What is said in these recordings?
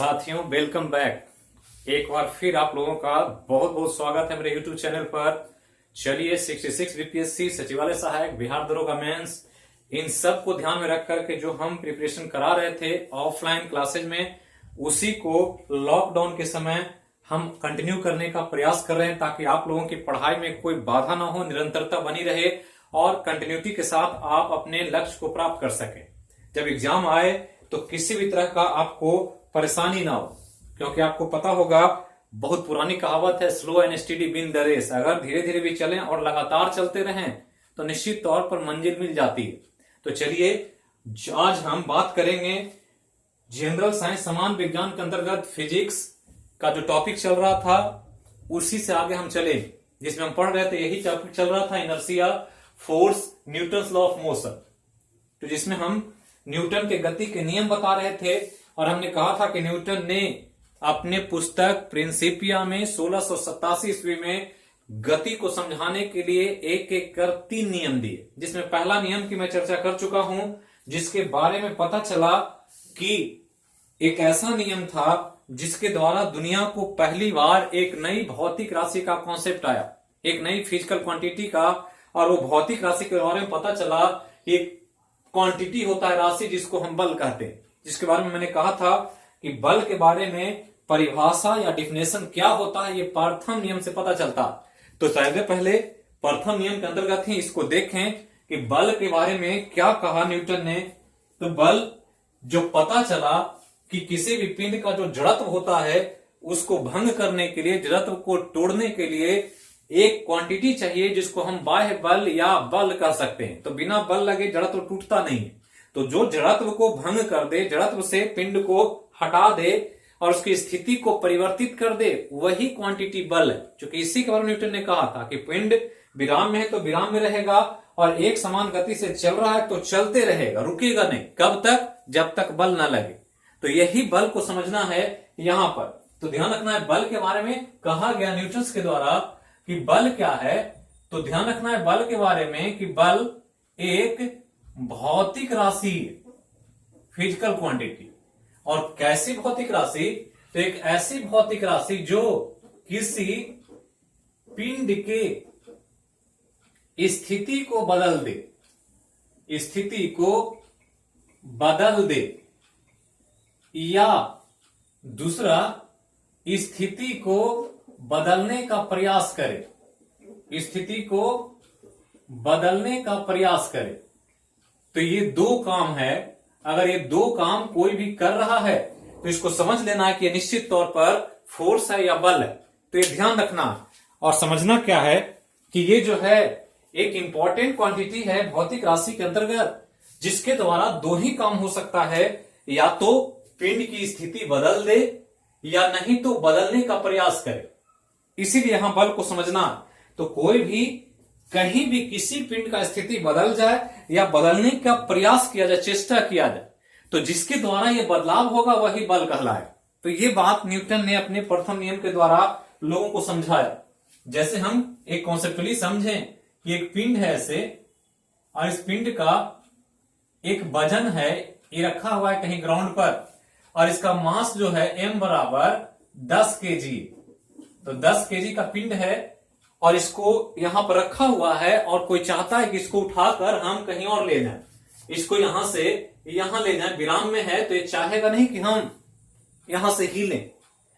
साथियों, welcome back. एक बार फिर आप लोगों का बहुत बहुत स्वागत है मेरे YouTube चैनल पर। चलिए 66 बीपीएससी सचिवालय सहायक, बिहार दरोगा मेंस, इन सब को ध्यान में रख करके जो हम प्रिपरेशन करा रहे थे ऑफलाइन क्लासेज में, उसी को लॉकडाउन के समय हम कंटिन्यू करने का प्रयास कर रहे हैं ताकि आप लोगों की पढ़ाई में कोई बाधा ना हो, निरंतरता बनी रहे और कंटिन्यूटी के साथ आप अपने लक्ष्य को प्राप्त कर सकें। जब एग्जाम आए तो किसी भी तरह का आपको परेशानी ना हो, क्योंकि आपको पता होगा बहुत पुरानी कहावत है, slow and steady win the race. अगर धीरे धीरे भी चलें और लगातार चलते रहें तो निश्चित तौर पर मंजिल मिल जाती है। तो चलिए आज हम बात करेंगे जनरल साइंस समान विज्ञान के अंतर्गत फिजिक्स का जो टॉपिक चल रहा था उसी से आगे हम चले, जिसमें हम पढ़ रहे थे यही टॉपिक चल रहा था, inertia, force, Newton's law of motion. तो जिसमें हम न्यूटन के गति के नियम बता रहे थे और हमने कहा था कि न्यूटन ने अपने पुस्तक प्रिंसिपिया में 1687 ईस्वी में गति को समझाने के लिए एक एक कर 3 नियम दिए, जिसमें पहला नियम की मैं चर्चा कर चुका हूं, जिसके बारे में पता चला कि एक ऐसा नियम था जिसके द्वारा दुनिया को पहली बार एक नई भौतिक राशि का कॉन्सेप्ट आया, एक नई फिजिकल क्वांटिटी का। और वो भौतिक राशि के बारे में पता चला एक क्वांटिटी होता है, राशि, जिसको हम बल कहते हैं, जिसके बारे में मैंने कहा था कि बल के बारे में परिभाषा या डिफिनेशन क्या होता है ये प्रथम नियम से पता चलता। तो सबसे पहले प्रथम नियम के अंतर्गत ही इसको देखें कि बल के बारे में क्या कहा न्यूटन ने। तो बल जो पता चला कि किसी भी पिंड का जो जड़त्व होता है उसको भंग करने के लिए, जड़त्व को तोड़ने के लिए एक क्वांटिटी चाहिए जिसको हम बाह्य बल या बल कह सकते हैं। तो बिना बल लगे जड़त्व टूटता नहीं है। तो जो जड़त्व को भंग कर दे, जड़त्व से पिंड को हटा दे और उसकी स्थिति को परिवर्तित कर दे, वही क्वांटिटी बल है। क्योंकि इसी के बारे में न्यूटन ने कहा था कि पिंड विराम में है तो विराम में रहेगा और एक समान गति से चल रहा है तो चलते रहेगा, रुकेगा नहीं। कब तक? जब तक बल न लगे। तो यही बल को समझना है यहां पर। तो ध्यान रखना है बल के बारे में कहा गया न्यूटन के द्वारा कि बल क्या है। तो ध्यान रखना है बल के बारे में कि बल एक भौतिक राशि, फिजिकल क्वांटिटी। और कैसी भौतिक राशि? तो एक ऐसी भौतिक राशि जो किसी पिंड के स्थिति को बदल दे, स्थिति को बदल दे, या दूसरा स्थिति को बदलने का प्रयास करे, स्थिति को बदलने का प्रयास करे। तो ये दो काम है। अगर ये दो काम कोई भी कर रहा है तो इसको समझ लेना है कि ये निश्चित तौर पर फोर्स है या बल है। तो ये ध्यान रखना और समझना क्या है कि ये जो है एक इंपॉर्टेंट क्वांटिटी है भौतिक राशि के अंतर्गत, जिसके द्वारा दो ही काम हो सकता है, या तो पिंड की स्थिति बदल दे या नहीं तो बदलने का प्रयास करे। इसीलिए यहां बल को समझना। तो कोई भी कहीं भी किसी पिंड का स्थिति बदल जाए या बदलने का प्रयास किया जाए, चेष्टा किया जाए, तो जिसके द्वारा यह बदलाव होगा वही बल कहलाए। तो ये बात न्यूटन ने अपने प्रथम नियम के द्वारा लोगों को समझाया। जैसे हम एक कॉन्सेप्चुअली समझें कि एक पिंड है ऐसे, और इस पिंड का एक वजन है, ये रखा हुआ है कहीं ग्राउंड पर, और इसका मास जो है m बराबर 10 kg। तो 10 kg का पिंड है और इसको यहां पर रखा हुआ है, और कोई चाहता है कि इसको उठाकर हम कहीं और ले जाएं, इसको यहां से यहां ले जाएं, विराम में है तो ये चाहेगा नहीं कि हम यहां से ही लें,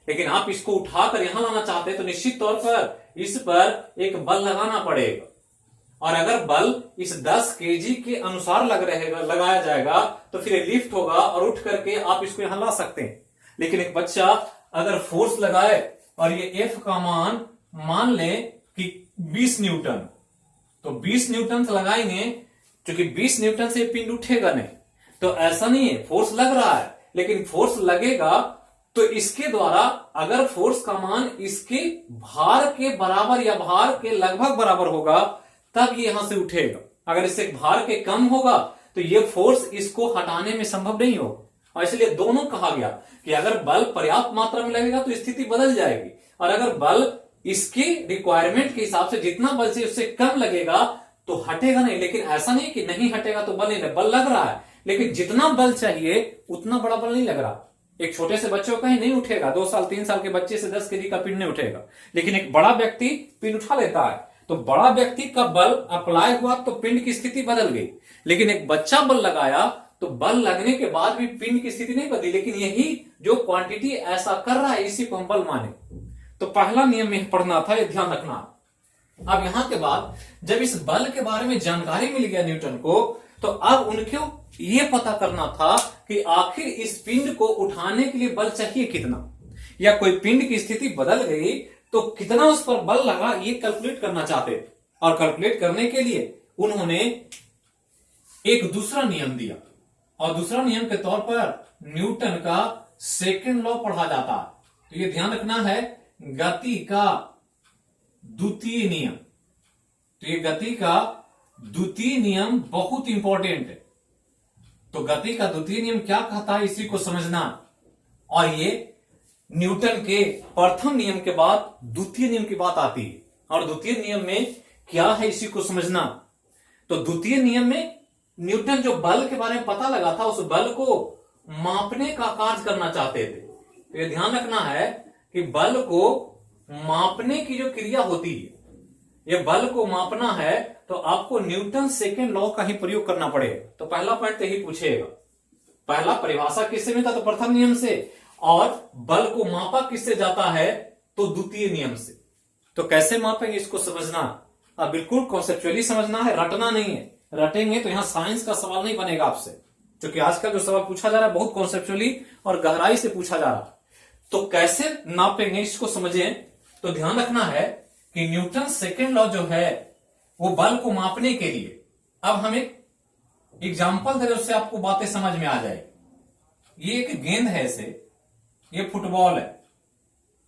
लेकिन आप इसको उठाकर यहां लाना चाहते हैं तो निश्चित तौर पर इस पर एक बल लगाना पड़ेगा। और अगर बल इस 10 kg के अनुसार लगाया जाएगा तो फिर ये लिफ्ट होगा और उठ करके आप इसको यहां ला सकते हैं। लेकिन एक बच्चा अगर फोर्स लगाए और ये F का मान ले कि 20 न्यूटन, तो 20 न्यूटन से लगाएंगे, क्योंकि 20 न्यूटन से पिंड उठेगा नहीं। तो ऐसा नहीं है, फोर्स लग रहा है, लेकिन फोर्स लगेगा तो इसके द्वारा अगर फोर्स का मान इसके भार के बराबर या भार के लगभग बराबर होगा तब ये यहां से उठेगा। अगर इससे भार के कम होगा तो ये फोर्स इसको हटाने में संभव नहीं होगा। और इसलिए दोनों कहा गया कि अगर बल पर्याप्त मात्रा में लगेगा तो स्थिति बदल जाएगी, और अगर बल इसके रिक्वायरमेंट के हिसाब से जितना बल से उससे कम लगेगा तो हटेगा नहीं। लेकिन ऐसा नहीं कि नहीं हटेगा तो बल नहीं, बल लग रहा है, लेकिन जितना बल चाहिए उतना बड़ा बल नहीं लग रहा। एक छोटे से बच्चे को कहीं नहीं उठेगा, 2 साल 3 साल के बच्चे से 10 केजी का पिंड नहीं उठेगा, लेकिन एक बड़ा व्यक्ति पिंड उठा लेता है। तो बड़ा व्यक्ति का बल अप्लाई हुआ तो पिंड की स्थिति बदल गई, लेकिन एक बच्चा बल लगाया तो बल लगने के बाद भी पिंड की स्थिति नहीं बदली, लेकिन यही जो क्वांटिटी ऐसा कर रहा है इसी को हम बल माने। तो पहला नियम यह पढ़ना था, यह ध्यान रखना। अब यहां के बाद जब इस बल के बारे में जानकारी मिल गया न्यूटन को, तो अब उनको यह पता करना था कि आखिर इस पिंड को उठाने के लिए बल चाहिए कितना, या कोई पिंड की स्थिति बदल गई तो कितना उस पर बल लगा, ये कैलकुलेट करना चाहते थे। और कैलकुलेट करने के लिए उन्होंने एक दूसरा नियम दिया, और दूसरा नियम के तौर पर न्यूटन का सेकंड लॉ पढ़ा जाता है। तो ये ध्यान रखना है, गति का द्वितीय नियम। तो ये गति का द्वितीय नियम बहुत इंपॉर्टेंट है। तो गति का द्वितीय नियम क्या कहता है इसी को समझना, और ये न्यूटन के प्रथम नियम के बाद द्वितीय नियम की बात आती है, और द्वितीय नियम में क्या है इसी को समझना। तो द्वितीय नियम में न्यूटन जो बल के बारे में पता लगा था, उस बल को मापने का कार्य करना चाहते थे। तो ये ध्यान रखना है कि बल को मापने की जो क्रिया होती है, ये बल को मापना है तो आपको न्यूटन सेकेंड लॉ का ही प्रयोग करना पड़ेगा। तो पहला पॉइंट यही पूछेगा, पहला परिभाषा किससे मिलता, तो प्रथम नियम से, और बल को मापा किससे जाता है, तो द्वितीय नियम से। तो कैसे मापेंगे इसको समझना, अब बिल्कुल कॉन्सेप्चुअली समझना है, रटना नहीं है। रटेंगे तो यहां साइंस का सवाल नहीं बनेगा आपसे, क्योंकि आजकल जो सवाल पूछा जा रहा है बहुत कॉन्सेप्चुअली और गहराई से पूछा जा रहा है। तो कैसे नापेंगे इसको समझें। तो ध्यान रखना है कि न्यूटन सेकेंड लॉ जो है वो बल को मापने के लिए, अब हम एक एग्जाम्पल दे रहे, उससे आपको बातें समझ में आ जाए। ये एक गेंद है, ऐसे ये फुटबॉल है,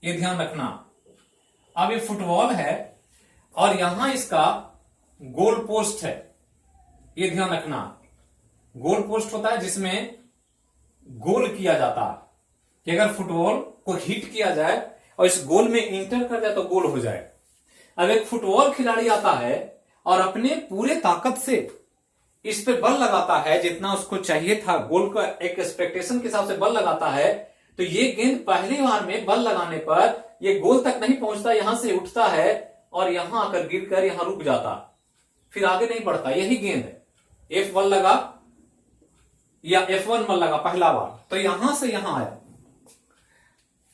ये ध्यान रखना। अब ये फुटबॉल है और यहां इसका गोल पोस्ट है, ये ध्यान रखना। गोल पोस्ट होता है जिसमें गोल किया जाता है कि अगर फुटबॉल को हिट किया जाए और इस गोल में इंटर कर जाए तो गोल हो जाए। अब एक फुटबॉल खिलाड़ी आता है और अपने पूरे ताकत से इस पे बल लगाता है, जितना उसको चाहिए था, गोल का एक एक्सपेक्टेशन के हिसाब से बल लगाता है। तो ये गेंद पहली बार में बल लगाने पर ये गोल तक नहीं पहुंचता, यहां से उठता है और यहां आकर गिरकर यहां रुक जाता, फिर आगे नहीं बढ़ता। यही गेंद है, F1 लगा या F1 बल लगा पहला बार, तो यहां से यहां आया।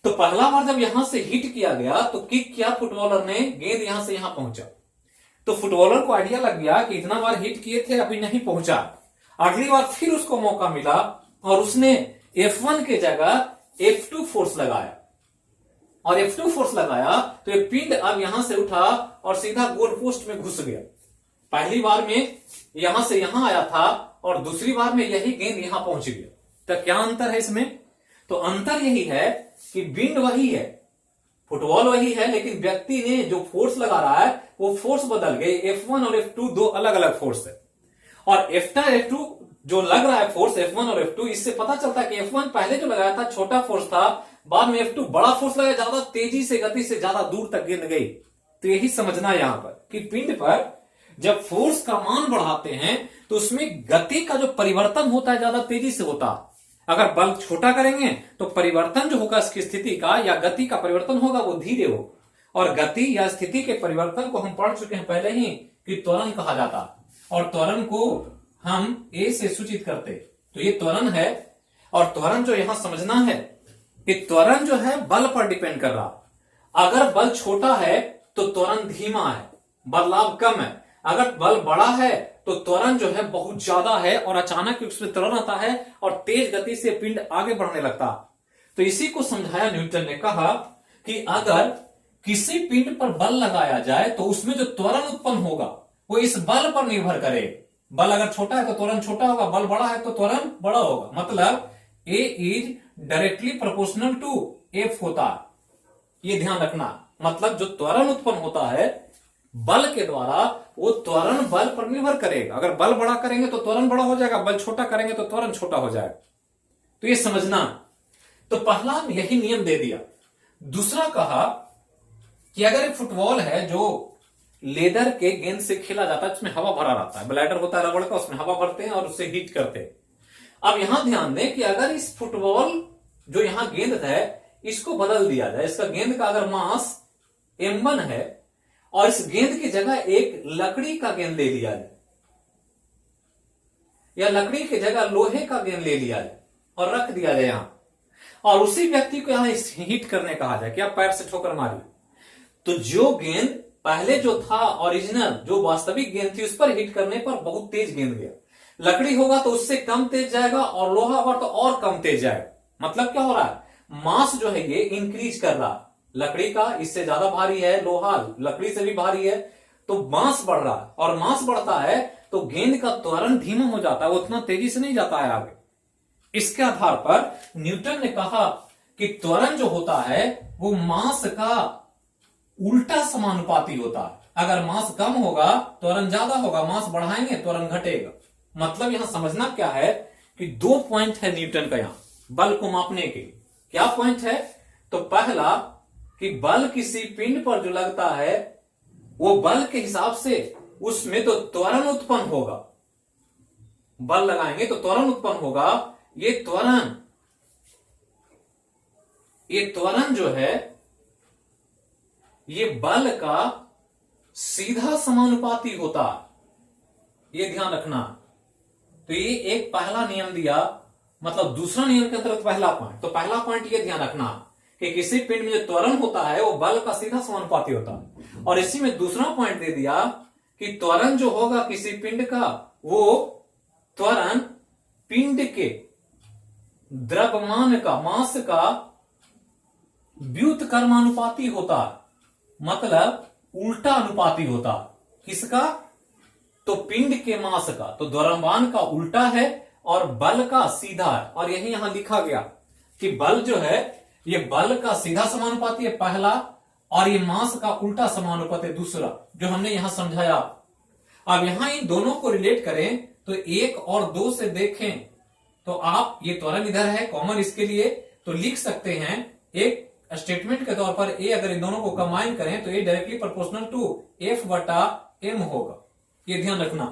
तो पहला बार जब यहां से हिट किया गया तो किक किया फुटबॉलर ने, गेंद यहां से यहां पहुंचा। तो फुटबॉलर को आइडिया लग गया कि इतना बार हिट किए थे अभी नहीं पहुंचा, अगली बार फिर उसको मौका मिला और उसने F1 के जगह F2 फोर्स लगाया, और F2 फोर्स लगाया तो ये पिंड अब यहां से उठा और सीधा गोल पोस्ट में घुस गया। पहली बार में यहां से यहां आया था और दूसरी बार में यही गेंद यहां पहुंच गया। तो क्या अंतर है इसमें, तो अंतर यही है कि पिंड वही है, फुटबॉल वही है, लेकिन व्यक्ति ने जो फोर्स लगा रहा है वो फोर्स बदल गए। F1 और F2 दो अलग अलग फोर्स है, और F2 जो लग रहा है फोर्स F1 और F2, इससे पता चलता है कि F1 पहले जो लगाया था छोटा फोर्स था, बाद में F2 बड़ा फोर्स लगाया, ज्यादा तेजी से गति से ज्यादा दूर तक गेंद गई। तो यही समझना यहां पर कि पिंड पर जब फोर्स का मान बढ़ाते हैं तो उसमें गति का जो परिवर्तन होता है ज्यादा तेजी से होता है। अगर बल छोटा करेंगे तो परिवर्तन जो होगा इसकी स्थिति का या गति का परिवर्तन होगा वो धीरे हो, और गति या स्थिति के परिवर्तन को हम पढ़ चुके हैं पहले ही कि त्वरण कहा जाता, और त्वरण को हम ए से सूचित करते। तो ये त्वरण है, और त्वरण जो यहां समझना है कि त्वरण जो है बल पर डिपेंड कर रहा। अगर बल छोटा है तो त्वरण धीमा है, बदलाव कम है। अगर बल बड़ा है तो त्वरण जो है बहुत ज्यादा है और अचानक उसमें त्वरण आता है और तेज गति से पिंड आगे बढ़ने लगता। तो इसी को समझाया न्यूटन ने, कहा कि अगर किसी पिंड पर बल लगाया जाए तो उसमें जो त्वरण उत्पन्न होगा वो इस बल पर निर्भर करे। बल अगर छोटा है तो त्वरण छोटा होगा, बल बड़ा है तो त्वरण बड़ा होगा। मतलब A is directly proportional to F होता है, ये ध्यान रखना। मतलब जो त्वरण उत्पन्न होता है बल के द्वारा, वो त्वरण बल पर निर्भर करेगा। अगर बल बड़ा करेंगे तो त्वरण बड़ा हो जाएगा, बल छोटा करेंगे तो त्वरण छोटा हो जाएगा। तो ये समझना। तो पहला यही नियम दे दिया। दूसरा कहा कि अगर एक फुटबॉल है जो लेदर के गेंद से खेला जाता है, उसमें हवा भरा रहता है, ब्लैडर होता है रबड़ का, उसमें हवा भरते हैं और उससे हीट करते हैं। अब यहां ध्यान दें कि अगर इस फुटबॉल जो यहां गेंद है इसको बदल दिया जाए। इसका गेंद का अगर मास m1 है और इस गेंद की जगह एक लकड़ी का गेंद ले लिया जाए, या लकड़ी की जगह लोहे का गेंद ले लिया जाए और रख दिया जाए यहां, और उसी व्यक्ति को यहां हिट करने कहा जाए कि आप पैर से ठोकर मारिए, तो जो गेंद पहले जो था ओरिजिनल जो वास्तविक गेंद थी उस पर हिट करने पर बहुत तेज गेंद गया। लकड़ी होगा तो उससे कम तेज जाएगा और लोहा होगा तो और कम तेज जाएगा। मतलब क्या हो रहा है, मास जो है ये इंक्रीज कर रहा है। लकड़ी का इससे ज्यादा भारी है, लोहा लकड़ी से भी भारी है, तो मास बढ़ रहा है, और मास बढ़ता है तो गेंद का त्वरण धीमा हो जाता है, वो उतना तेजी से नहीं जाता है आगे। इसके आधार पर न्यूटन ने कहा कि त्वरण जो होता है वो मास का उल्टा समानुपाती होता है। अगर मास कम होगा त्वरण ज्यादा होगा, मास बढ़ाएंगे त्वरण घटेगा। मतलब यहां समझना क्या है कि 2 पॉइंट है न्यूटन का यहां बल को मापने के। क्या पॉइंट है, तो पहला कि बल किसी पिंड पर जो लगता है वो बल के हिसाब से उसमें तो त्वरण उत्पन्न होगा, बल लगाएंगे तो त्वरण उत्पन्न होगा। ये त्वरण जो है ये बल का सीधा समानुपाती होता है, ये ध्यान रखना। तो ये एक पहला नियम दिया, मतलब दूसरा नियम के अंतर्गत पहला पॉइंट। तो पहला पॉइंट ये ध्यान रखना कि किसी पिंड में जो त्वरण होता है वो बल का सीधा समानुपाती होता है। और इसी में दूसरा पॉइंट दे दिया कि त्वरण जो होगा किसी पिंड का वो त्वरण पिंड के द्रव्यमान का, मास का व्युत्क्रमानुपाती होता है, मतलब उल्टा अनुपाती होता। किसका, तो पिंड के मास का। तो द्रव्यमान का उल्टा है और बल का सीधा है। और यही यहां लिखा गया कि बल जो है ये बल का सीधा समानुपाती है पहला, और ये मास का उल्टा समानुपाती है दूसरा, जो हमने यहां समझाया। अब यहां इन दोनों को रिलेट करें तो 1 और 2 से देखें तो आप ये त्वरण इधर है कॉमन इसके लिए, तो लिख सकते हैं एक स्टेटमेंट के तौर पर ए अगर इन दोनों को कंबाइन करें तो ए डायरेक्टली प्रोपोर्शनल टू F/m होगा। ये ध्यान रखना।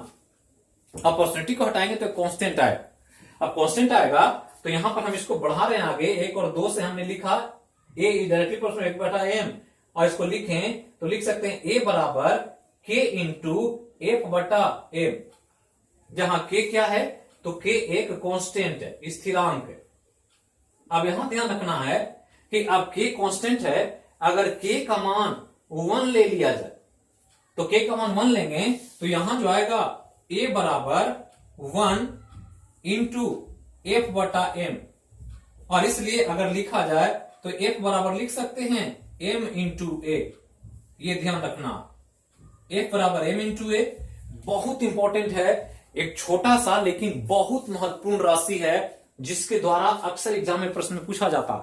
अपॉर्चुनिटी को हटाएंगे तो कांस्टेंट आएगा। अब कांस्टेंट आएगा तो यहां पर हम इसको बढ़ा रहे हैं आगे। 1 और 2 से हमने लिखा ए डायरेक्टली प्रोपोर्शनल 1/m, और इसको लिखें तो लिख सकते हैं ए बराबर k इंटू F/m, जहां k क्या है, तो k एक कांस्टेंट है, स्थिरांक है। अब यहां ध्यान रखना है कि अब k कांस्टेंट है, अगर k का मान 1 ले लिया जाए तो k का मान 1 लेंगे तो यहां जो आएगा a बराबर 1 इंटू F/m, और इसलिए अगर लिखा जाए तो F बराबर लिख सकते हैं m इंटू a। ये ध्यान रखना, F बराबर m इंटू a बहुत इंपॉर्टेंट है। एक छोटा सा लेकिन बहुत महत्वपूर्ण राशि है जिसके द्वारा अक्सर एग्जाम में प्रश्न में पूछा जाता।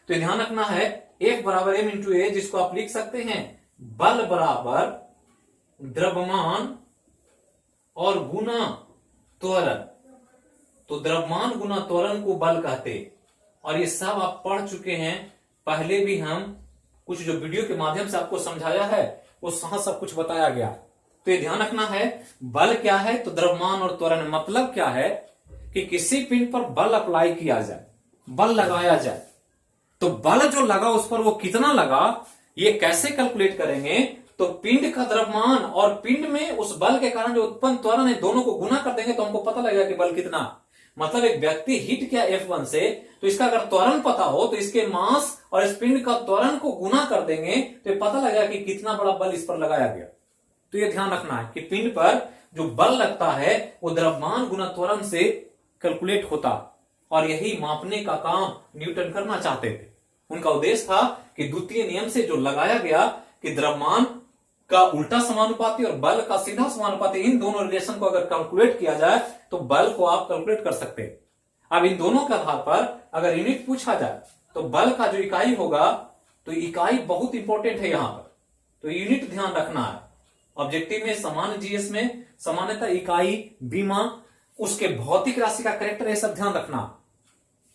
तो ध्यान रखना है F बराबर m इंटू a, जिसको आप लिख सकते हैं बल बराबर द्रव्यमान और गुना त्वरण। तो द्रव्यमान गुना त्वरण को बल कहते, और ये सब आप पढ़ चुके हैं। पहले भी हम कुछ जो वीडियो के माध्यम से आपको समझाया है वो सब कुछ बताया गया। तो ये ध्यान रखना है बल क्या है, तो द्रव्यमान और त्वरण। मतलब क्या है कि किसी पिंड पर बल अप्लाई किया जाए, बल लगाया जाए, तो बल जो लगा उस पर वो कितना लगा ये कैसे कैलकुलेट करेंगे, तो पिंड का द्रव्यमान और पिंड में उस बल के कारण जो उत्पन्न त्वरण है दोनों को गुना कर देंगे तो हमको पता लगेगा कि बल कितना। मतलब एक व्यक्ति हिट किया F1 से, तो इसका अगर त्वरण पता हो तो इसके मास और इस पिंड का त्वरण को गुना कर देंगे तो ये पता लगेगा कि कितना बड़ा बल इस पर लगाया गया। तो ये ध्यान रखना है कि पिंड पर जो बल लगता है वो द्रव्यमान गुना त्वरण से कैलकुलेट होता, और यही मापने का काम न्यूटन करना चाहते थे। उनका उद्देश्य था कि द्वितीय नियम से जो लगाया गया कि द्रव्यमान का उल्टा समानुपाती और बल का सीधा समानुपाती, इन दोनों रिलेशन को अगर कैलकुलेट किया जाए तो बल को आप कैलकुलेट कर सकते हैं। अब इन दोनों के आधार पर अगर यूनिट पूछा जाए तो बल का जो इकाई होगा, तो इकाई बहुत इंपॉर्टेंट है यहां पर, तो यूनिट ध्यान रखना है। ऑब्जेक्टिव में, सामान्य जीएस में सामान्यतः इकाई, बीमा, उसके भौतिक राशि का कैरेक्टर, ये सब ध्यान रखना।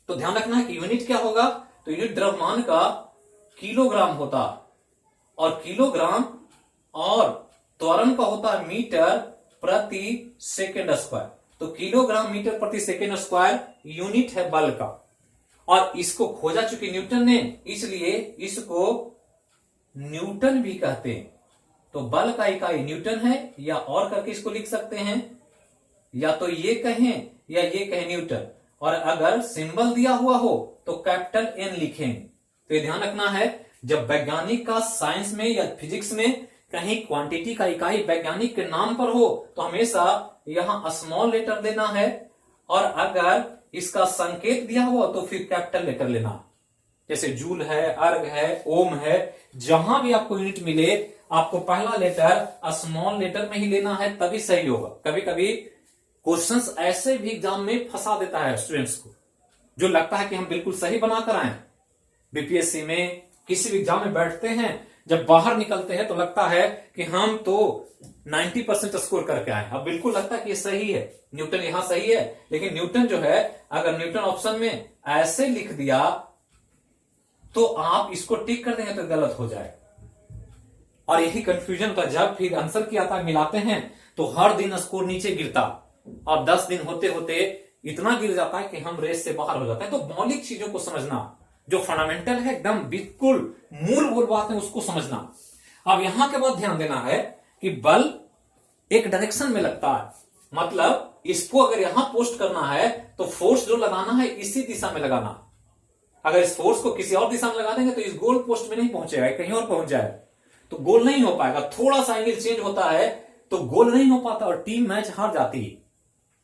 तो ध्यान रखना है कि यूनिट क्या होगा, तो यूनिट द्रव्यमान का किलोग्राम होता, और किलोग्राम और त्वरण का होता है मीटर प्रति सेकेंड स्क्वायर। तो किलोग्राम मीटर प्रति सेकेंड स्क्वायर यूनिट है बल का। और इसको खोजा चूंकि न्यूटन ने, इसलिए इसको न्यूटन भी कहते हैं। तो बल का इकाई न्यूटन है, या और करके इसको लिख सकते हैं, या तो ये कहें या ये कहें न्यूटन। और अगर सिंबल दिया हुआ हो तो कैपिटल एन लिखेंगे। तो ये ध्यान रखना है, जब वैज्ञानिक का साइंस में या फिजिक्स में कहीं क्वांटिटी का इकाई वैज्ञानिक के नाम पर हो तो हमेशा यहां स्मॉल लेटर देना है, और अगर इसका संकेत दिया हुआ तो फिर कैपिटल लेटर लेना। जैसे जूल है, अर्ग है, ओम है, जहां भी आपको यूनिट मिले आपको पहला लेटर स्मॉल लेटर में ही लेना है, तभी सही होगा। कभी कभी क्वेश्चंस ऐसे भी एग्जाम में फंसा देता है स्टूडेंट्स को, जो लगता है कि हम बिल्कुल सही बनाकर आए। बीपीएससी में किसी भी एग्जाम में बैठते हैं, जब बाहर निकलते हैं तो लगता है कि हम तो 90% स्कोर करके आए। अब बिल्कुल लगता है कि ये सही है, न्यूटन यहां सही है, लेकिन न्यूटन जो है अगर न्यूटन ऑप्शन में ऐसे लिख दिया तो आप इसको टिक कर देंगे तो गलत हो जाए। और यही कंफ्यूजन का जब फिर आंसर की आता मिलाते हैं तो हर दिन स्कोर नीचे गिरता, और 10 दिन होते होते इतना गिर जाता है कि हम रेस से बाहर हो जाते हैं। तो मौलिक चीजों को समझना, जो फंडामेंटल है, एकदम बिल्कुल मूलभूत बात है, उसको समझना। अब यहां के बाद ध्यान देना है कि बल एक डायरेक्शन में लगता है, मतलब इसको अगर यहां पोस्ट करना है तो फोर्स जो लगाना है इसी दिशा में लगाना। अगर इस फोर्स को किसी और दिशा में लगा देंगे तो इस गोल पोस्ट में नहीं पहुंचेगा, कहीं और पहुंच जाएगा, तो गोल नहीं हो पाएगा। थोड़ा सा एंगल चेंज होता है तो गोल नहीं हो पाता और टीम मैच हार जाती है।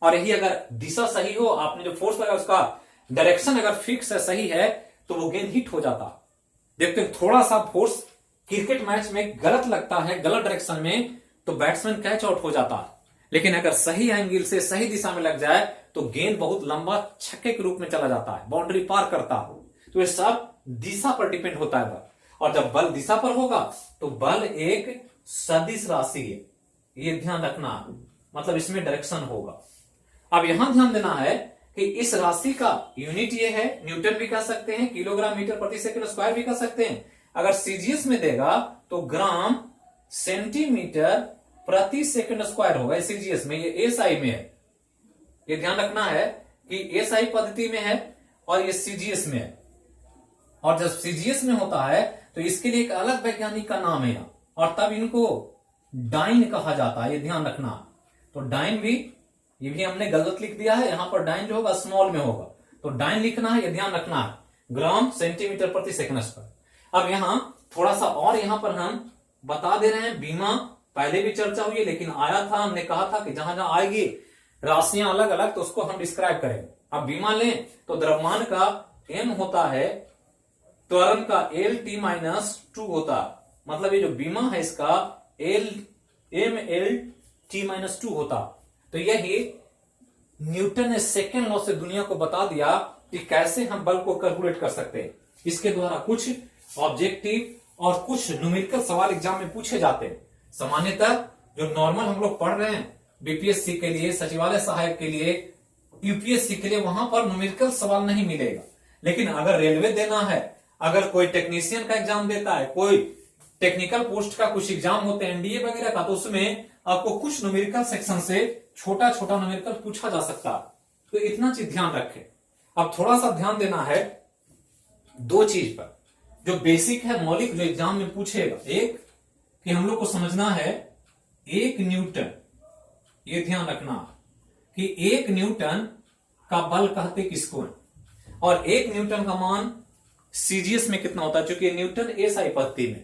और यही अगर दिशा सही हो, आपने जो फोर्स लगाया उसका डायरेक्शन अगर फिक्स है, सही है, तो वो गेंद हिट हो जाता। देखते हैं थोड़ा सा फोर्स क्रिकेट मैच में गलत लगता है, गलत डायरेक्शन में, तो बैट्समैन कैच आउट हो जाता है। लेकिन अगर सही एंगल से सही दिशा में लग जाए तो गेंद बहुत लंबा छक्के के रूप में चला जाता है, बाउंड्री पार करता है। तो ये सब दिशा पर डिपेंड होता है बल। और जब बल दिशा पर होगा तो बल एक सदिश राशि है, ये ध्यान रखना, मतलब इसमें डायरेक्शन होगा। अब यहां ध्यान देना है कि इस राशि का यूनिट ये है, न्यूटन भी कह सकते हैं, किलोग्राम मीटर प्रति सेकंड स्क्वायर भी कह सकते हैं। अगर सीजीएस में देगा तो ग्राम सेंटीमीटर प्रति सेकंड स्क्वायर होगा सीजीएस में, ये एसआई में है। ये ध्यान रखना है कि एसआई पद्धति में है और ये सीजीएस में है। और जब सीजीएस में होता है तो इसके लिए एक अलग वैज्ञानिक का नाम है, और तब इनको डाइन कहा जाता है, ये ध्यान रखना। तो डाइन भी, ये भी हमने गलत लिख दिया है, यहां पर डाइन जो होगा स्मॉल में होगा, तो डाइन लिखना है, ये ध्यान रखना है, ग्राम सेंटीमीटर प्रति सेकंड स्क्वायर। अब यहां थोड़ा सा और यहां पर हम बता दे रहे हैं, बीमा पहले भी चर्चा हुई है, लेकिन आया था, हमने कहा था कि जहां जहां आएगी राशियां अलग अलग तो उसको हम डिस्क्राइब करेंगे। अब बीमा लें तो द्रव्यमान का एम होता है, त्वरण का एल टी माइनस 2 होता, मतलब ये जो बीमा है इसका एम एल टी माइनस 2 होता। तो यही न्यूटन ने सेकेंड लॉ से दुनिया को बता दिया कि कैसे हम बल को कैलकुलेट कर सकते हैं। इसके द्वारा कुछ ऑब्जेक्टिव और कुछ न्यूमेरिकल सवाल एग्जाम में पूछे जाते हैं। सामान्यतः जो नॉर्मल हम लोग पढ़ रहे हैं बीपीएससी के लिए, सचिवालय सहायक के लिए, यूपीएससी के लिए, वहां पर न्यूमेरिकल सवाल नहीं मिलेगा। लेकिन अगर रेलवे देना है, अगर कोई टेक्नीशियन का एग्जाम देता है, कोई टेक्निकल पोस्ट का कुछ एग्जाम होते हैं एनडीए वगैरह का, तो उसमें आपको कुछ न्यूमेरिकल सेक्शन से छोटा छोटा न्यूमेरिकल पूछा जा सकता है। तो इतना चीज ध्यान रखें। अब थोड़ा सा ध्यान देना है दो चीज पर, जो बेसिक है, मौलिक, जो एग्जाम में पूछेगा। एक कि हम लोग को समझना है 1 न्यूटन, ये ध्यान रखना कि 1 न्यूटन का बल कहते किसको है, और 1 न्यूटन का मान सीजीएस में कितना होता है, क्योंकि न्यूटन एसआई पद्धति में।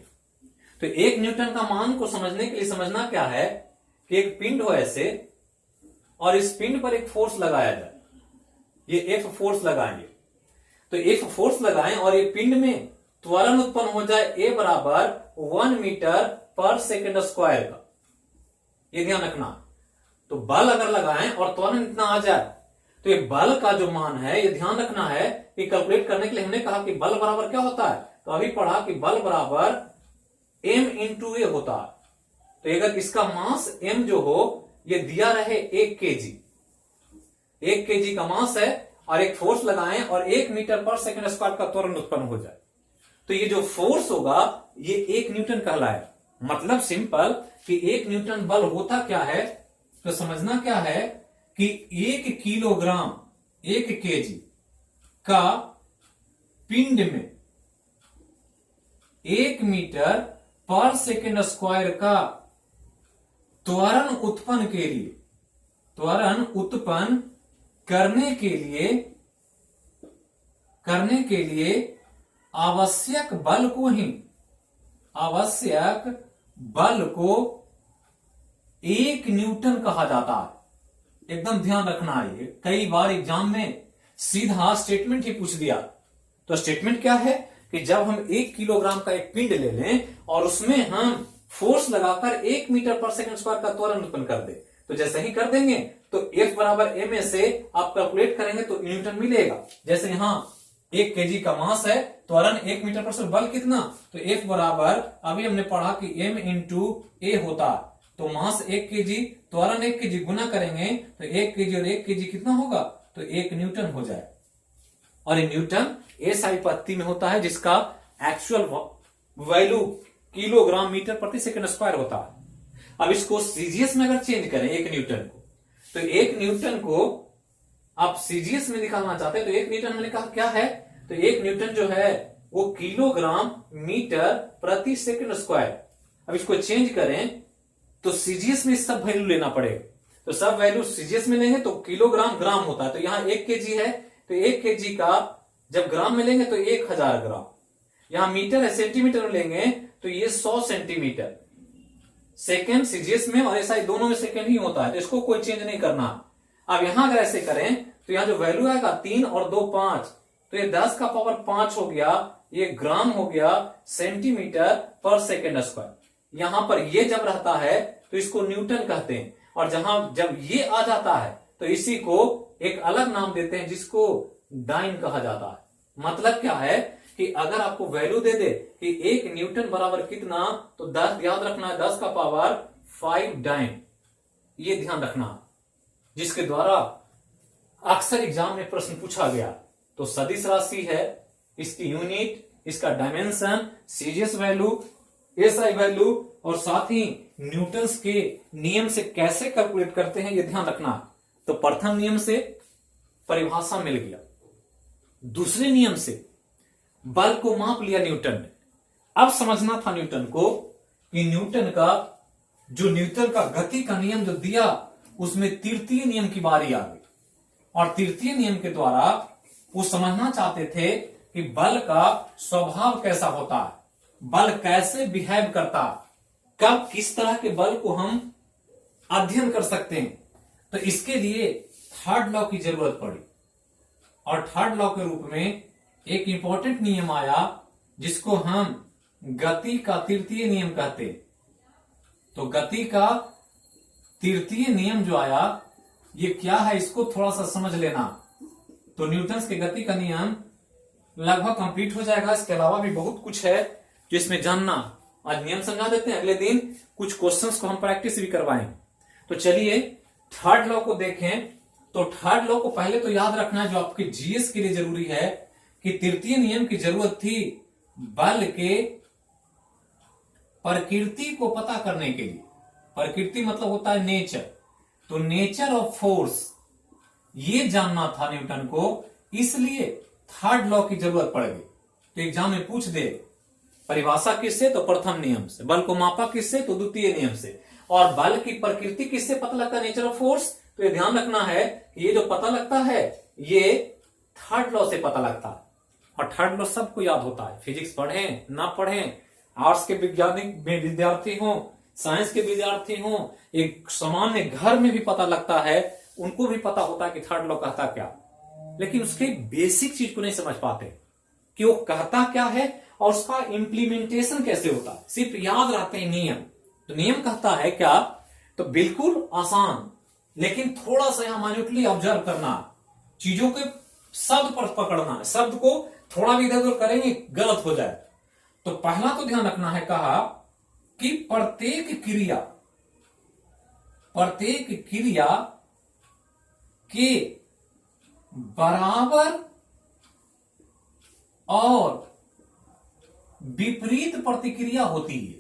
तो 1 न्यूटन का मान को समझने के लिए समझना क्या है कि एक पिंड हो ऐसे, और इस पिंड पर एक फोर्स लगाया जाए, ये एफ फोर्स लगाएंगे। तो एफ फोर्स लगाएं और ये पिंड में त्वरण उत्पन्न हो जाए ए बराबर 1 मीटर पर सेकेंड स्क्वायर का, ये ध्यान रखना। तो बल अगर लगाएं और त्वरण इतना आ जाए तो ये बल का जो मान है, ये ध्यान रखना है कि कैलकुलेट करने के लिए हमने कहा कि बल बराबर क्या होता है, तो अभी पढ़ा कि बल बराबर m इंटू ए होता है। तो अगर इसका मास m जो हो, ये दिया रहे 1 kg, 1 kg का मास है, और एक फोर्स लगाएं और 1 मीटर पर सेकेंड स्क्वायर का त्वरण उत्पन्न हो जाए, तो ये जो फोर्स होगा ये 1 न्यूटन कहलाए। मतलब सिंपल कि 1 न्यूटन बल होता क्या है, तो समझना क्या है कि 1 किलोग्राम 1 kg का पिंड में 1 मीटर पर सेकेंड स्क्वायर का त्वरण उत्पन्न करने के लिए आवश्यक बल को 1 न्यूटन कहा जाता है। एकदम ध्यान रखना है, कई बार एग्जाम में सीधा स्टेटमेंट ही पूछ दिया। तो स्टेटमेंट क्या है कि जब हम 1 किलोग्राम का एक पिंड ले लें और उसमें हम फोर्स लगाकर 1 मीटर पर सेकंड स्क्वायर का त्वरण उत्पन्न कर दे, तो जैसे ही कर देंगे तो F बराबर ma से आप कैलकुलेट करेंगे तो न्यूटन मिलेगा। जैसे यहां 1 केजी का मास है, त्वरण 1 मीटर पर सेकंड, बल कितना, तो F बराबर अभी हमने पढ़ा कि m इंटू ए होता है। तो मास 1 केजी, त्वरण 1 केजी, गुना करेंगे तो 1 केजी और 1 केजी कितना होगा, तो 1 न्यूटन हो जाए। और ये न्यूटन एसआई पद्धति में होता है जिसका एक्चुअल वैल्यू किलोग्राम मीटर प्रति सेकंड स्क्वायर होता है। अब इसको सीजीएस में अगर चेंज करें 1 न्यूटन को, तो 1 न्यूटन को आप सीजीएस में निकालना चाहते हैं तो 1 न्यूटन मैंने कहा क्या है, तो 1 न्यूटन जो है वो किलोग्राम मीटर प्रति सेकंड स्क्वायर। अब इसको चेंज करें तो सीजीएस में सब वैल्यू लेना पड़ेगा, तो सब वैल्यू सीजीएस में लेंगे तो किलोग्राम ग्राम होता है। तो यहां 1 केजी है तो 1 केजी का जब ग्राम में लेंगे तो 1000 ग्राम, यहां मीटर है सेंटीमीटर में लेंगे तो ये 100 सेंटीमीटर। सेकेंड सीजीएस में और एसआई दोनों में सेकेंड ही होता है, तो इसको कोई चेंज नहीं करना। अब यहां अगर ऐसे करें तो यहां जो वैल्यू आएगा 3 और 2 5, तो ये 10 का पावर 5 हो गया, ये ग्राम हो गया सेंटीमीटर पर सेकेंड स्क्वायर। यहां पर ये जब रहता है तो इसको न्यूटन कहते हैं, और जब ये आ जाता है तो इसी को एक अलग नाम देते हैं जिसको डाइन कहा जाता है। मतलब क्या है कि अगर आपको वैल्यू दे दे कि 1 न्यूटन बराबर कितना, तो 10 याद रखना है, 10 का पावर 5 डाइन, ये ध्यान रखना, जिसके द्वारा अक्सर एग्जाम में प्रश्न पूछा गया। तो सदिश राशि है, इसकी यूनिट, इसका dimension, CGS value, SI value, और साथ ही न्यूटन्स के नियम से कैसे कैलकुलेट करते हैं ये ध्यान रखना। तो प्रथम नियम से परिभाषा मिल गया, दूसरे नियम से बल को माप लिया न्यूटन ने। अब समझना था न्यूटन को कि न्यूटन का गति का नियम जो दिया उसमें तृतीय नियम की बारी आ गई, और तृतीय नियम के द्वारा वो समझना चाहते थे कि बल का स्वभाव कैसा होता है, बल कैसे बिहेव करता है, कब किस तरह के बल को हम अध्ययन कर सकते हैं। तो इसके लिए थर्ड लॉ की जरूरत पड़ी, और थर्ड लॉ के रूप में एक इंपॉर्टेंट नियम आया जिसको हम गति का तृतीय नियम कहते हैं। तो गति का तृतीय नियम जो आया ये क्या है, इसको थोड़ा सा समझ लेना। तो न्यूटन के गति का नियम लगभग कंप्लीट हो जाएगा, इसके अलावा भी बहुत कुछ है जो इसमें जानना। आज नियम समझा देते हैं, अगले दिन कुछ क्वेश्चंस को हम प्रैक्टिस भी करवाएंगे। तो चलिए थर्ड लॉ को देखें। तो थर्ड लॉ को पहले तो याद रखना जो आपके जीएस के लिए जरूरी है कि तृतीय नियम की जरूरत थी बल के प्रकृति को पता करने के लिए। प्रकृति मतलब होता है नेचर, तो नेचर ऑफ फोर्स ये जानना था न्यूटन को, इसलिए थर्ड लॉ की जरूरत पड़ गई। तो एग्जाम में पूछ दे परिभाषा किससे, तो प्रथम नियम से, बल को मापा किससे, तो द्वितीय नियम से, और बल की प्रकृति किससे पता लगता है, नेचर ऑफ फोर्स। तो ये ध्यान रखना है कि ये जो पता लगता है ये थर्ड लॉ से पता लगता है, और थर्ड लॉ सबको याद होता है, फिजिक्स पढ़ें ना पढ़ें, आर्ट्स के वैज्ञानिक विद्यार्थी हो, साइंस के विद्यार्थी हो, एक सामान्य घर में भी पता लगता है, उनको भी पता होता है कि थर्ड लॉ कहता क्या, लेकिन उसके बेसिक चीज को नहीं समझ पाते कि वो कहता क्या है और उसका इंप्लीमेंटेशन कैसे होता है। सिर्फ याद रहते हैं नियम। तो नियम कहता है क्या, तो बिल्कुल आसान, लेकिन थोड़ा सा यहां माइन्यूटली ऑब्जर्व करना, चीजों के शब्द पर पकड़ना है, शब्द को थोड़ा भी इधर उधर करेंगे गलत हो जाए। तो पहला तो ध्यान रखना है, कहा कि प्रत्येक क्रिया के बराबर और विपरीत प्रतिक्रिया होती है,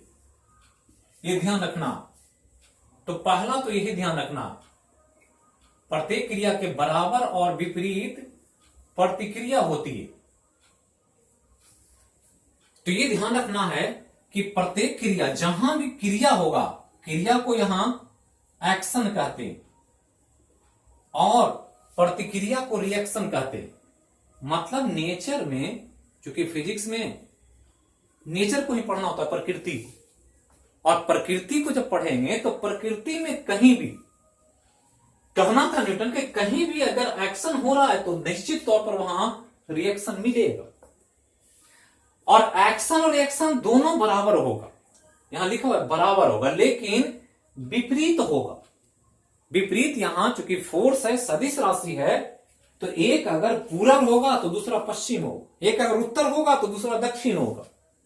ये ध्यान रखना। तो पहला तो यही ध्यान रखना, प्रत्येक क्रिया के बराबर और विपरीत प्रतिक्रिया होती है। तो ये ध्यान रखना है कि प्रत्येक क्रिया, जहां भी क्रिया होगा, क्रिया को यहां एक्शन कहते हैं और प्रतिक्रिया को रिएक्शन कहते हैं। मतलब नेचर में, चूंकि फिजिक्स में नेचर को ही पढ़ना होता है, प्रकृति को, और प्रकृति को जब पढ़ेंगे तो प्रकृति में कहीं भी, कहना था न्यूटन के, कहीं भी अगर एक्शन हो रहा है तो निश्चित तौर पर वहां रिएक्शन मिलेगा, और एक्शन और रिएक्शन दोनों बराबर होगा। यहां लिखा हुआ है बराबर होगा, लेकिन विपरीत होगा। विपरीत यहां चूंकि फोर्स है, सदिश राशि है, तो एक अगर पूरब होगा तो दूसरा पश्चिम होगा, एक अगर उत्तर होगा तो दूसरा दक्षिण होगा,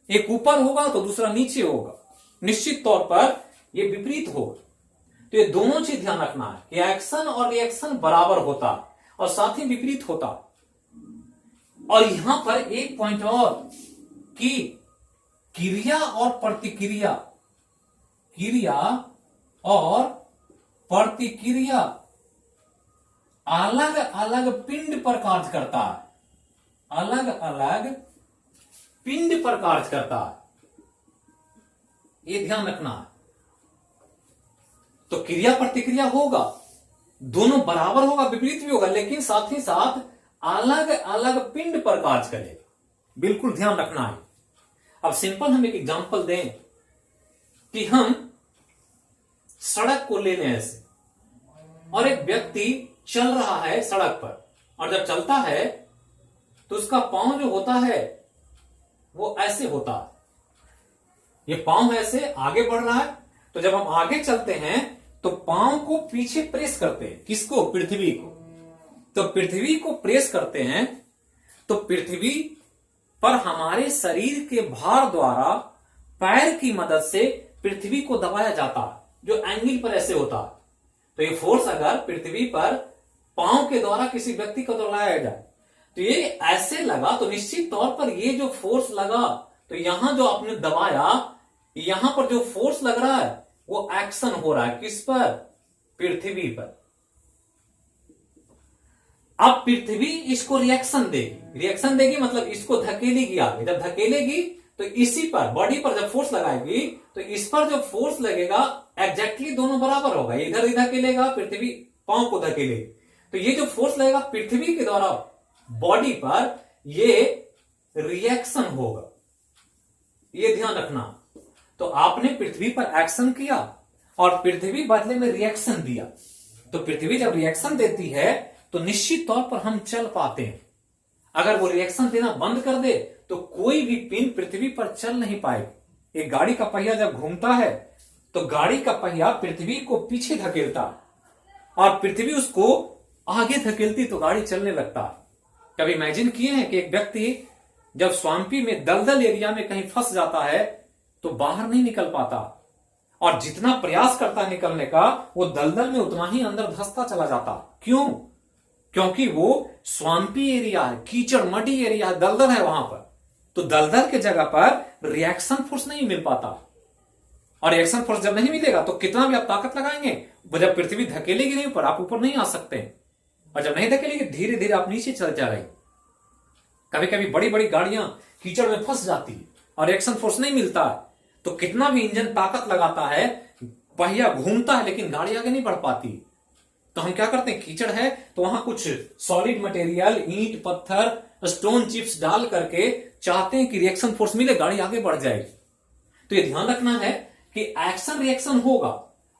एक ऊपर होगा तो दूसरा नीचे होगा, निश्चित तौर पर यह विपरीत होगा। तो ये दोनों चीज ध्यान रखना है कि एक्शन और रिएक्शन बराबर होता और साथ ही विपरीत होता। और यहां पर एक पॉइंट और कि क्रिया और प्रतिक्रिया, क्रिया और प्रतिक्रिया अलग अलग पिंड पर कार्य करता है, अलग अलग पिंड पर कार्य करता है, ये ध्यान रखना है। तो क्रिया प्रतिक्रिया होगा, दोनों बराबर होगा, विपरीत भी होगा, लेकिन साथ ही साथ अलग अलग पिंड पर कार्य करेगा, बिल्कुल ध्यान रखना है। अब सिंपल हम एक एग्जांपल दें कि हम सड़क को ले लें ऐसे, और एक व्यक्ति चल रहा है सड़क पर, और जब चलता है तो उसका पांव जो होता है वो ऐसे होता है, ये पांव ऐसे आगे बढ़ रहा है। तो जब हम आगे चलते हैं तो पांव को पीछे प्रेस करते हैं, किसको? पृथ्वी को। तो पृथ्वी को प्रेस करते हैं तो पृथ्वी पर हमारे शरीर के भार द्वारा पैर की मदद से पृथ्वी को दबाया जाता है, जो एंगल पर ऐसे होता है। तो ये फोर्स अगर पृथ्वी पर पांव के द्वारा किसी व्यक्ति को दबाया जाए तो ये ऐसे लगा, तो निश्चित तौर पर ये जो फोर्स लगा, तो यहां जो आपने दबाया, यहां पर जो फोर्स लग रहा है वो एक्शन हो रहा है, किस पर? पृथ्वी पर। अब पृथ्वी इसको रिएक्शन देगी, रिएक्शन देगी मतलब इसको धकेलेगी आगे। जब धकेलेगी तो इसी पर, बॉडी पर जब फोर्स लगाएगी तो इस पर जो फोर्स लगेगा एग्जैक्टली दोनों बराबर होगा, इधर ही धकेलेगा, पृथ्वी पांव को धकेलेगी। तो ये जो फोर्स लगेगा पृथ्वी के द्वारा बॉडी पर, ये रिएक्शन होगा, ये ध्यान रखना। तो आपने पृथ्वी पर एक्शन किया और पृथ्वी बदले में रिएक्शन दिया। तो पृथ्वी जब रिएक्शन देती है तो निश्चित तौर पर हम चल पाते हैं। अगर वो रिएक्शन देना बंद कर दे तो कोई भी पिंड पृथ्वी पर चल नहीं पाएगी। एक गाड़ी का पहिया जब घूमता है तो गाड़ी का पहिया पृथ्वी को पीछे धकेलता और पृथ्वी उसको आगे धकेलती तो गाड़ी चलने लगता। कभी इमेजिन किए हैं कि एक व्यक्ति जब स्वाम्पी में, दलदल एरिया में कहीं फंस जाता है तो बाहर नहीं निकल पाता, और जितना प्रयास करता है निकलने का वो दलदल में उतना ही अंदर धंसता चला जाता। क्यों? क्योंकि वो स्वाम्पी एरिया है, कीचड़ मडी एरिया है, दलदल है वहां पर। तो दलदल के जगह पर रिएक्शन फोर्स नहीं मिल पाता, और रिएक्शन फोर्स जब नहीं मिलेगा तो कितना भी आप ताकत लगाएंगे, जब पृथ्वी धकेलेगी नहीं ऊपर, आप ऊपर नहीं आ सकते, और जब नहीं धकेलेगी धीरे धीरे आप नीचे चल जा रहे। कभी कभी बड़ी बड़ी गाड़ियां कीचड़ में फंस जाती है और रिएक्शन फोर्स नहीं मिलता है, तो कितना भी इंजन ताकत लगाता है, पहिया घूमता है, लेकिन गाड़ी आगे नहीं बढ़ पाती। तो हम क्या करते हैं, कीचड़ है तो वहां कुछ सॉलिड मटेरियल, ईंट, पत्थर, स्टोन चिप्स डाल करके चाहते हैं कि रिएक्शन फोर्स मिले, गाड़ी आगे बढ़ जाएगी। तो ये ध्यान रखना है कि एक्शन रिएक्शन होगा।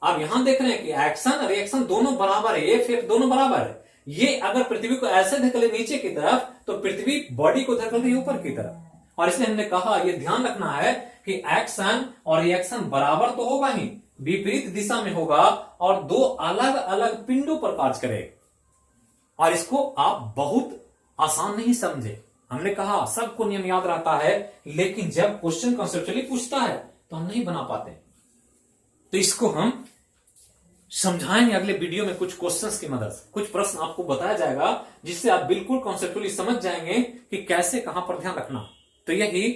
आप यहां देख रहे हैं कि एक्शन रिएक्शन दोनों बराबर है, ये फिर दोनों बराबर है। ये अगर पृथ्वी को ऐसे धकेले नीचे की तरफ तो पृथ्वी बॉडी को धकेल रही है ऊपर की तरफ, और इसलिए हमने कहा यह ध्यान रखना है कि एक्शन और रिएक्शन बराबर तो होगा ही, विपरीत दिशा में होगा और दो अलग अलग पिंडों पर कार्य करेगा। और इसको आप बहुत आसान नहीं समझे, हमने कहा सबको नियम याद रहता है, लेकिन जब क्वेश्चन कॉन्सेप्चुअली पूछता है तो हम नहीं बना पाते। तो इसको हम समझाएंगे अगले वीडियो में, कुछ क्वेश्चंस की मदद से, कुछ प्रश्न आपको बताया जाएगा जिससे आप बिल्कुल कॉन्सेप्चुअली समझ जाएंगे कि कैसे कहां पर ध्यान रखना। तो यही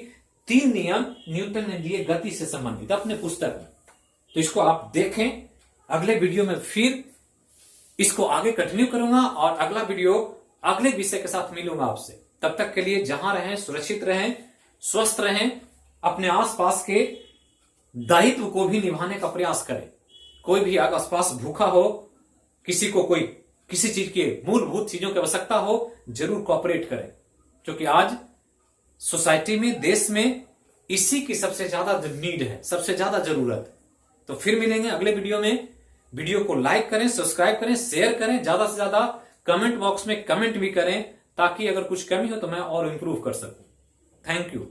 3 नियम न्यूटन ने दिए गति से संबंधित अपने पुस्तक में। तो इसको आप देखें, अगले वीडियो में फिर इसको आगे कंटिन्यू करूंगा और अगला वीडियो अगले विषय के साथ मिलूंगा आपसे। तब तक के लिए जहां रहें सुरक्षित रहें, स्वस्थ रहें, अपने आसपास के दायित्व को भी निभाने का प्रयास करें। कोई भी आसपास भूखा हो, किसी को कोई किसी चीज की मूलभूत चीजों की आवश्यकता हो, जरूर कोऑपरेट करें, क्योंकि आज सोसाइटी में, देश में इसी की सबसे ज्यादा नीड है, सबसे ज्यादा जरूरत। तो फिर मिलेंगे अगले वीडियो में। वीडियो को लाइक करें, सब्सक्राइब करें, शेयर करें, ज्यादा से ज्यादा कमेंट बॉक्स में कमेंट भी करें, ताकि अगर कुछ कमी हो तो मैं और इंप्रूव कर सकूं। Thank you.